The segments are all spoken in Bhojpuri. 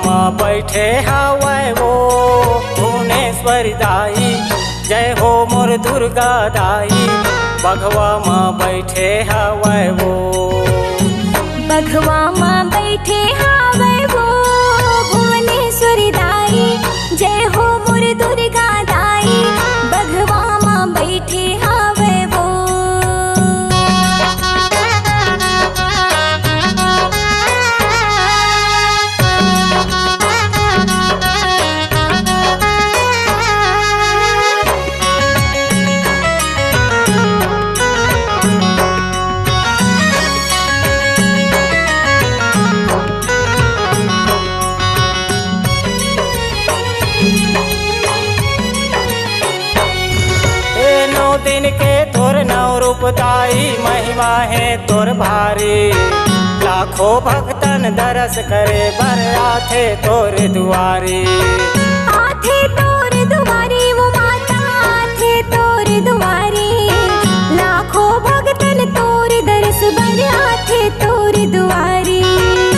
माँ बैठे हवै वो भुवनेश्वरी दाई। जय हो मोर दुर्गा दाई, बघवा माँ बैठे हवै वो। बघवा माँ बैठे हवै वो भुवनेश्वरी दाई। जय हो मोर दुर्गा दाई, बघवा माँ बैठे हवै वो। दिन के तोर नौ रूप दाई, महिमा है तोर भारी। लाखों भक्तन दरस करे बर आथे तोर दुआरी। आथे तोर दुआरी वो माता, आथे तोर दुआरी। लाखों भक्तन तोर दरस बर आथे तोर दुआरी।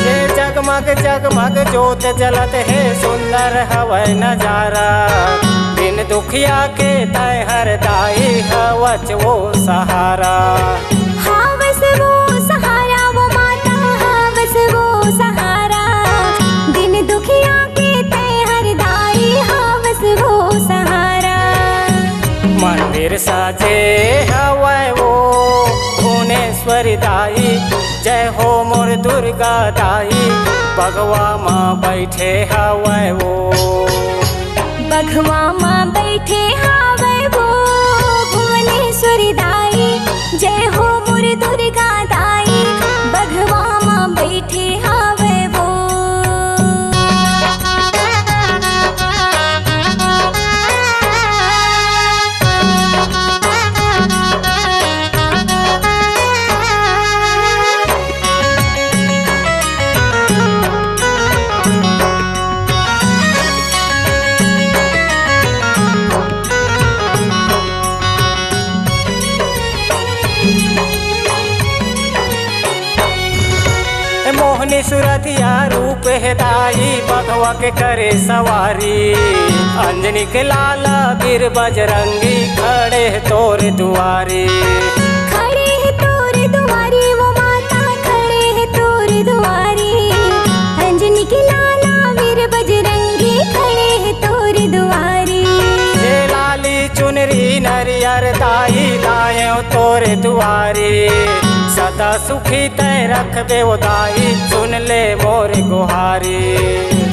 ये जगमग जगमग जोत जलत है, सुंदर हवै नजारा। दिन दुखिया के तय हर दाई, हवच वो सहारा। हवस वो सहारा वो माता, हवस वो सहारा। दिन दुखिया के तय हर दाई, हवस वो सहारा। मंदिर साजे हवै वो भुवनेश्वरी दाई। जय हो मोर दुर्गा दाई, बघवा माँ बैठे हवै वो। बघवा माँ बैठे हवै वो भुवनेश्वरी दाई। जय हो मोर दुर्गा दाई, बघवा माँ बैठे हवै वो। मोहनी सुरतिया रूप है दाई, बघवा के करे सवारी। अंजनी के लाला वीर बजरंगी, खड़े है तोर दुआरी। खड़े है तोर दुआरी वो माता, खड़े है तोर दुआरी। अंजनी के लाला वीर बजरंगी, खड़े है तोर दुआरी। ये लाली चुनरी नरियर दाई, लाए तोर दुआरी। सदा सुखी तय रखबे वो दाई, सुन ले मोर गुहारी।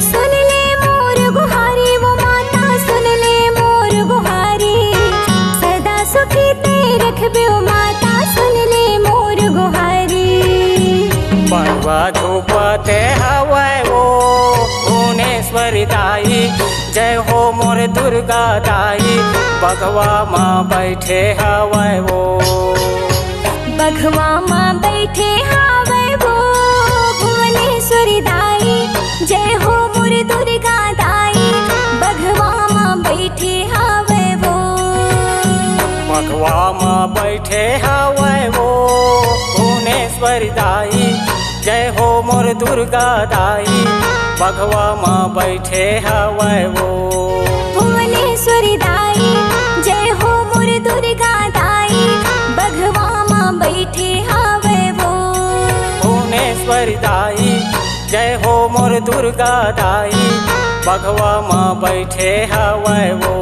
सुन ले मोर गुहारी वो माता, सुन ले मोर गुहारी। सदा सुखी तय रखबे वो माता, सुन ले मोर गुहारी। बड़वा धूपते हवै वो भुवनेश्वरी दाई। जय हो मोर दुर्गा दाई, बघवा माँ बैठे हवै वो। बघवा माँ बैठे हवै वो भुवनेश्वरी दाई। जय हो मोर दुर्गा दाई, बघवा माँ बैठे हवै वो। बघवा माँ बैठे हवै वो भुवनेश्वरी दाई। जय हो मोर दुर्गा दाई, बघवा माँ बैठे हवै वो। भुवनेश्वरी दाई। जय हो मोर दुर्गा दाई, बघवा माँ बैठे हवै वो। भुवनेश्वरी दाई। जय हो मोर दुर्गा दाई, बघवा माँ बैठे हवै वो।